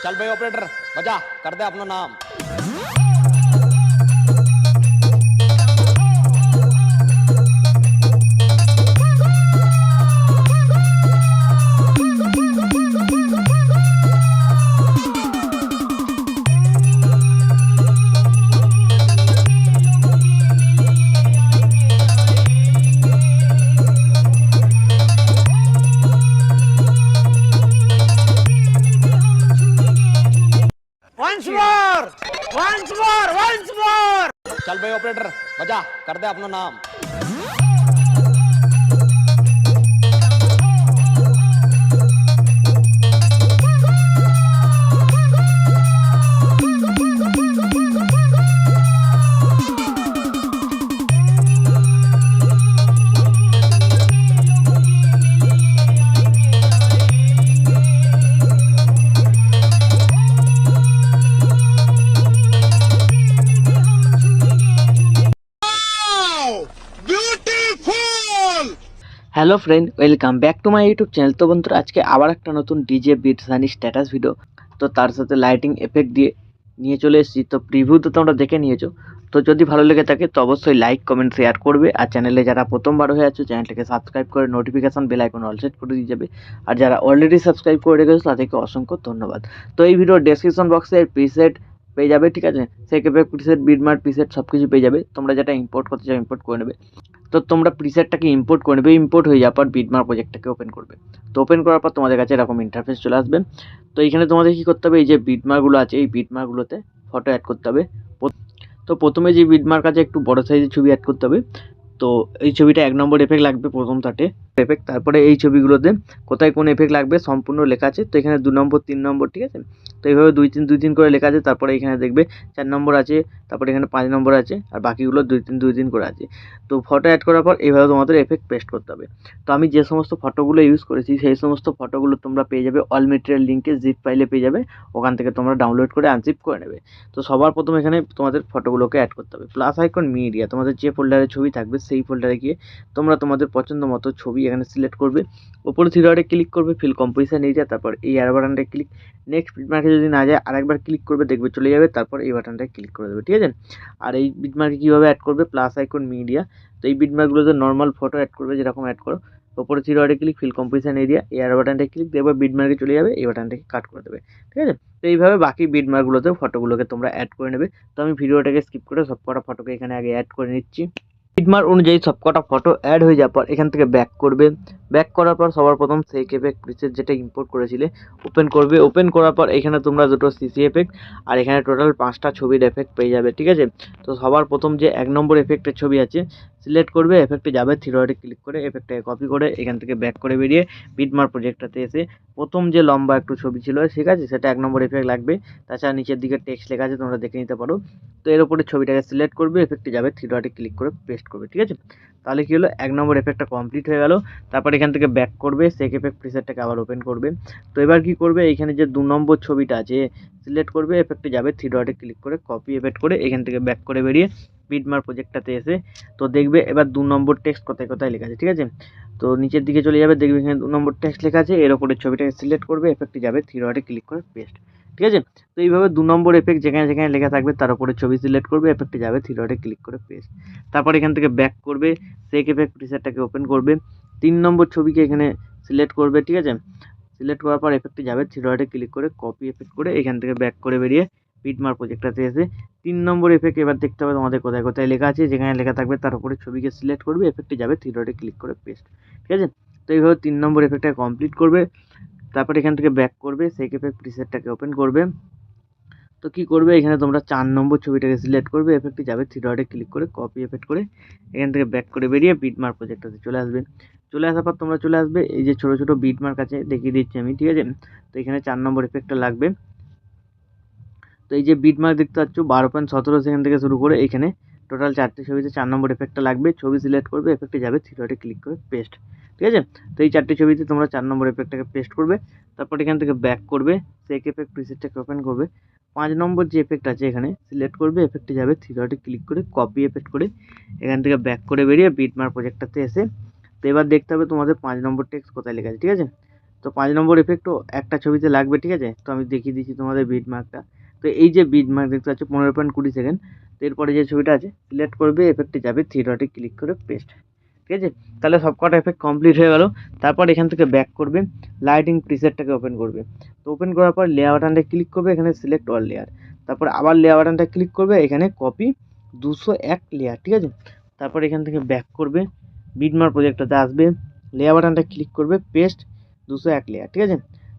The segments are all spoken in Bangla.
चल भाई ऑपरेटर बजा कर दे अपना नाम। once more once more once more चल भाई ऑपरेटर बजा कर दे अपना नाम। Hello friend, welcome back to my YouTube channel. তো বন্ধুরা, আজকে আবার একটা নতুন DJ beat sunny status video, তো তার সাথে লাইটিং এফেক্ট দিয়ে নিয়ে চলে এসেছি। তো প্রিভিউ তো তোমরা দেখে নিয়েছো। তো যদি ভালো লেগে থাকে তো অবশ্যই লাইক কমেন্ট শেয়ার করবে, আর চ্যানেলে যারা প্রথমবার হয়ে আছো চ্যানেলটাকে সাবস্ক্রাইব করে notification bell icon all set করে দিয়ে যাবে। আর যারা অলরেডি সাবস্ক্রাইব করে রেখেছো তাদেরকে অসংখ্য ধন্যবাদ। তো এই ভিডিওর ডেসক্রিপশন বক্সে প্রিসেট পেয়ে যাবে, ঠিক আছে? সেকেপে প্রিসেট, বিটমার্ক প্রিসেট সব কিছু পেয়ে যাবে। তোমরা যেটা ইম্পোর্ট করতে চাও ইম্পোর্ট করে নেবে। তো তোমরা প্রিসেটটাকে ইম্পোর্ট করে নেবে। ইম্পোর্ট হয়ে যাওয়ার পর বিটমার্ক প্রজেক্টটাকে ওপেন করবে। তো ওপেন করার পর তোমাদের কাছে এরকম ইন্টারফেস চলে আসবে। তো এইখানে তোমাদের কী করতে হবে, এই যে বিটমার্কগুলো আছে এই বিটমার্কগুলোতে ফটো অ্যাড করতে হবে। তো প্রথমে যে বিটমার্ক আছে একটু বড় সাইজের ছবি অ্যাড করতে হবে। তো এই ছবিটা 1 নম্বর এফেক্ট লাগবে, প্রথম থাটে এফেক্ট। তারপরে এই ছবিগুলোতে কোথায় কোন এফেক্ট লাগবে সম্পূর্ণ লেখা আছে। তো এখানে 2 নম্বর 3 নম্বর, ঠিক আছে? তো এইভাবে 2 3 করে লেখা আছে। তারপরে এখানে দেখবে 4 নম্বর আছে, তারপরে এখানে 5 নম্বর আছে, আর বাকিগুলো 2 3 করে আছে। তো ফটো অ্যাড করার পর এইভাবে তোমাদের এফেক্ট পেস্ট করতে হবে। তো আমি যে সমস্ত ফটোগুলো ইউজ করেছি সেই সমস্ত ফটোগুলো তোমরা পেয়ে যাবে অল মেটেরিয়াল লিঙ্কে, জিপ ফাইলে পেয়ে যাবে। ওখান থেকে তোমরা ডাউনলোড করে আনজিপ করে নেবে। তো সবার প্রথম এখানে তোমাদের ফটোগুলোকে অ্যাড করতে হবে। প্লাস আইকন মিডিয়া, তোমাদের যে ফোল্ডারে ছবি থাকবে সেই ফোল্ডারে গিয়ে তোমরা তোমাদের পছন্দ মতো ছবি এখানে সিলেক্ট করবে। ওপরে থ্রি ডটে ক্লিক করবে, ফিল কম্পোজিশন এরিয়া, তারপর এই এরো বাটনটায় ক্লিক। নেক্সট বিটমার্কে যদি না যায় আরেকবার ক্লিক করবে, দেখবে চলে যাবে। তারপর এই বাটনটায় ক্লিক করে দেবে, ঠিক আছে? আর এই বিটমার্কে কীভাবে অ্যাড করবে, প্লাস আইকন মিডিয়া। তো এই বিটমার্কগুলোতে নর্মাল ফটো অ্যাড করবে যেরকম অ্যাড করো। ওপরে থ্রি ডটে ক্লিক, ফিল কম্পোজিশন এরিয়া, এই এরো বাটনটায় ক্লিক, দেখবে বিটমার্কে চলে যাবে। এই বাটনটাকে কাট করে দেবে, ঠিক আছে? তো এইভাবে বাকি বিটমার্কগুলোতেও ফটোগুলোকে তোমরা অ্যাড করে নেবে। তো আমি ভিডিওটাকে স্কিপ করে সবকটা ফটোকে এখানে আগে অ্যাড করে নিচ্ছি। বিটমার্ক অনুযায়ী সবকটা ফটো অ্যাড হয়ে যাওয়ার পর এখান থেকে ব্যাক করবে। ব্যাক করার পর সবার প্রথম সেক এফেক্ট প্রিসেট যেটা ইম্পোর্ট করেছিলে ওপেন করবে। ওপেন করার পর এখানে তোমরা দুটো সিসি এফেক্ট আর এখানে টোটাল 5টা ছবির এফেক্ট পেয়ে যাবে, ঠিক আছে? তো সবার প্রথম যে 1 নম্বর এফেক্টের ছবি আছে সিলেক্ট করবে, এফেক্টে যাবে, থ্রি ডটে ক্লিক করে এফেক্টটাকে কপি করে এখান থেকে ব্যাক করে বেরিয়ে বিটমার্ক প্রজেক্টটাতে এসে প্রথম যে লম্বা একটু ছবি ছিল, ঠিক আছে, সেটা 1 নম্বর এফেক্ট লাগবে। তাছাড়া নিচের দিকে টেক্সট লেখা আছে, তোমরা দেখে নিতে পারো। তো এর উপরে ছবিটাকে সিলেক্ট করবে, এফেক্টে যাবে, থ্রি ডটে ক্লিক করে পেস্ট করবে, ঠিক আছে? তাহলে কি হলো, 1 নম্বর এফেক্টটা কমপ্লিট হয়ে গেল। তারপর এখান থেকে ব্যাক করবে, সেক এফেক্ট প্রিসেটটাকে আবার ওপেন করবে। তো এবার কি করবে, এখানে যে 2 নম্বর ছবিটা আছে সিলেক্ট করবে, এফেক্টে যাবে, থ্রি ডটে ক্লিক করে কপি এফেক্ট করে এখান থেকে ব্যাক করে বেরিয়ে বিটমার্ক প্রজেক্টটাতে এসে তো দেখবে এবার 2 নম্বর টেক্সট কোথায় কোথায় লেখা আছে, ঠিক আছে? তো নিচের দিকে চলে যাবে, দেখবে এখানে 2 নম্বর টেক্সট লেখা আছে। এর উপরে ছবিটাকে সিলেক্ট করবে, এফেক্টে যাবে, থ্রি ডটে ক্লিক করে পেস্ট, ঠিক আছে? তো এইভাবে 2 নম্বর এফেক্ট যেখানে যেখানে লেখা থাকবে তার উপরে ছবি সিলেক্ট করবে, এফেক্টে যাবে, থ্রি ডটে ক্লিক করে পেস্ট। তারপর এখান থেকে ব্যাক করবে, সেক এফেক্ট প্রিসেটটাকে ওপেন করবে। 3 নম্বর ছবিকে এখানে সিলেক্ট করবে, ঠিক আছে? সিলেক্ট করার পর এফেক্টে যাবে, থ্রি ডটে ক্লিক করে কপি এফেক্ট করে এখান থেকে ব্যাক করে বেরিয়ে বিটমার্ক প্রজেক্টটাতে এসে 3 নম্বর এফেক্ট এবার দেখতে হবে তোমাদের কোথায় কোথায় লেখা আছে। যেখানে লেখা থাকবে তার উপরে ছবিকে সিলেক্ট করবে, এফেক্টে যাবে, থ্রি ডটে ক্লিক করে পেস্ট, ঠিক আছে? তো এইভাবে 3 নম্বর এফেক্টটা কমপ্লিট করবে। তারপর এখান থেকে ব্যাক করবে, সেক এফেক্ট প্রিসেটটাকে ওপেন করবে। তো কি করবে, এখানে তোমরা 4 নম্বর ছবিটাকে সিলেক্ট করবে, এফেক্টে যাবে, থ্রি ডটে ক্লিক করে কপি এফেক্ট করে এখান থেকে ব্যাক করে বেরিয়ে বিটমার্ক প্রজেক্টটাতে চলে আসবে। চলে আসার পর তোমরা চলে আসবে, এই যে ছোটো ছোটো বিটমার্ক আছে দেখিয়ে দিচ্ছি আমি, ঠিক আছে? তো এখানে 4 নম্বর এফেক্টটা লাগবে। তো এই যে বিটমার্ক দেখতে পাচ্ছ 12.17 সেকেন্ড থেকে শুরু করে এখানে টোটাল 4টে ছবিতে 4 নম্বর এফেক্টটা লাগবে। ছবি সিলেক্ট করবে, এফেক্টে যাবে, থ্রি ডটে ক্লিক করে পেস্ট, ঠিক আছে? তো এই 4টে ছবিতে তোমরা 4 নম্বর এফেক্টটাকে পেস্ট করবে। তারপর এখান থেকে ব্যাক করবে, সেক এফেক্ট প্রিসেটটাকে ওপেন করবে। 5 নম্বর যে এফেক্ট আছে এখানে সিলেক্ট করবে, এফেক্টে যাবে, থ্রি ডটে ক্লিক করে কপি এফেক্ট করে এখান থেকে ব্যাক করে বেরিয়ে বিটমার্ক প্রজেক্টটাতে এসে তো এবার দেখতে হবে তোমাদের 5 নম্বর টেক্সট কোথায় লেখা আছে, ঠিক আছে? তো 5 নম্বর এফেক্টও একটা ছবিতে লাগবে, ঠিক আছে। তো আমি দেখিয়ে দিচ্ছি তোমাদের বিট মার্কটা। তো এই যে বিট মার্ক দেখতে পাচ্ছ 15.20 সেকেন্ড। তো এরপরে যে ছবিটা আছে সিলেক্ট করবে, এফেক্টে যাবে, থ্রি ডটে ক্লিক করে পেস্ট, ঠিক আছে। তাহলে সব কটা এফেক্ট কমপ্লিট হয়ে গেল। তারপর এখান থেকে ব্যাক করবে, লাইটিং প্রিসেটটাকে ওপেন করবে। তো ওপেন করার পর লেয়ার বাটনটা ক্লিক করবে, এখানে সিলেক্ট অল লেয়ার। তারপর আবার লেয়ার বাটনটা ক্লিক করবে, এখানে কপি 201 লেয়ার, ঠিক আছে। তারপর এখান থেকে ব্যাক করবে, বিটমার্ক প্রজেক্টটাতে আসবে, লেয়ার বাটনটা ক্লিক করবে, পেস্ট 201 লেয়ার, ঠিক আছে।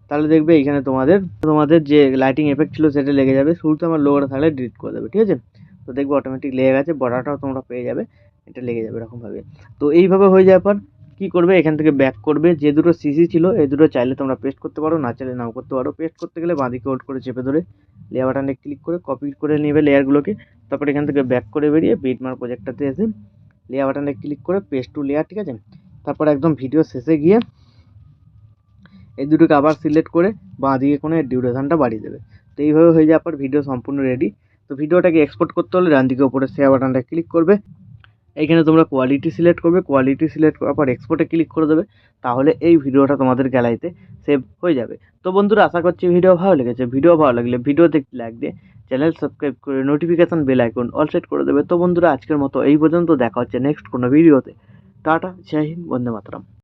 তাহলে দেখবে এখানে তোমাদের যে লাইটিং এফেক্ট ছিল সেটা লেগে যাবে। শুরুতে আমার লোগোটা থাকলে ডিলিট করে দেবে, ঠিক আছে। তো দেখবে অটোমেটিক লেগে গেছে, বর্ডারটাও তোমরা পেয়ে যাবে, এটা লেগে যাবে এরকমভাবে। তো এইভাবে হয়ে যাওয়ার পর কী করবে, এখান থেকে ব্যাক করবে, যে দুটো সিসি ছিল এই দুটো চাইলে তোমরা পেস্ট করতে পারো, না চাইলে নাও করতে পারো। পেস্ট করতে গেলে বাঁদিকে হোল্ড করে চেপে ধরে লেয়ার বাটনে ক্লিক করে কপি করে নেবে লেয়ারগুলোকে। তারপর এখান থেকে ব্যাক করে বেরিয়ে বিটমার্ক প্রজেক্টটাতে এসে লেয়ার বাটনে ক্লিক করে পেস্ট টু লেয়ার, ঠিক আছে। তারপর একদম ভিডিও শেষে গিয়ে এই দুটোকে আবার সিলেক্ট করে বাঁ দিকে কোনো ডিউরেশনটা বাড়িয়ে দেবে। তো এইভাবে হয়ে যাওয়ার পর ভিডিও সম্পূর্ণ রেডি। তো ভিডিওটাকে এক্সপোর্ট করতে হলে ডান দিকে উপরে শেয়ার বাটনটা ক্লিক করবে, এইখানে তোমরা কোয়ালিটি সিলেক্ট করবে, কোয়ালিটি সিলেক্ট করার পর এক্সপোর্টে ক্লিক করে দেবে। তাহলে এই ভিডিওটা তোমাদের গ্যালারিতে সেভ হয়ে যাবে। তো বন্ধুরা, আশা করছি ভিডিও ভালো লেগেছে। ভিডিও ভালো লাগলে ভিডিও দেখতে লাইক দিয়ে চ্যানেল সাবস্ক্রাইব করে notification bell icon all set করে দেবে। তো বন্ধুরা, আজকের মতো এই পর্যন্ত, দেখা হচ্ছে নেক্সট কোনো ভিডিওতে। টাটা, জয় হিন্দ, বন্দে মাতরম।